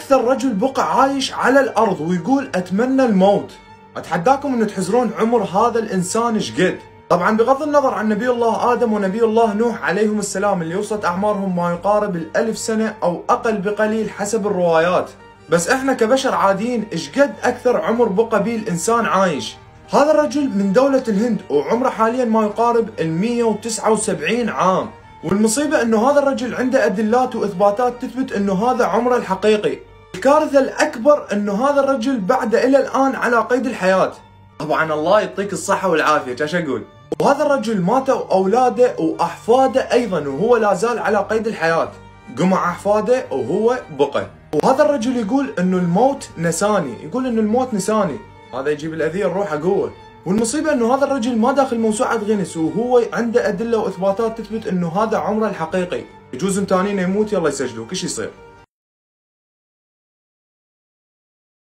اكثر رجل بقى عايش على الارض ويقول اتمنى الموت. اتحداكم ان تحزرون عمر هذا الانسان شقد. طبعا بغض النظر عن نبي الله ادم ونبي الله نوح عليهم السلام اللي وصلت اعمارهم ما يقارب ال1000 سنة او اقل بقليل حسب الروايات، بس احنا كبشر عاديين شقد اكثر عمر بقى بيه الانسان عايش. هذا الرجل من دولة الهند وعمره حاليا ما يقارب ال179 عام، والمصيبة انه هذا الرجل عنده ادلات واثباتات تثبت انه هذا عمره الحقيقي. الكارثة الاكبر انه هذا الرجل بعد الى الان على قيد الحياة. طبعا الله يعطيك الصحة والعافية، ايش اقول؟ وهذا الرجل ماتوا اولاده واحفاده ايضا وهو لا زال على قيد الحياة، قمع احفاده وهو بقى. وهذا الرجل يقول انه الموت نساني، يقول انه الموت نساني، هذا يجيب الاذية الروحه قوة. والمصيبة انه هذا الرجل ما داخل موسوعة غينيس وهو عنده ادلة واثباتات تثبت انه هذا عمره الحقيقي. يجوز امتانين يموت يلا يسجلوك، ايش يصير؟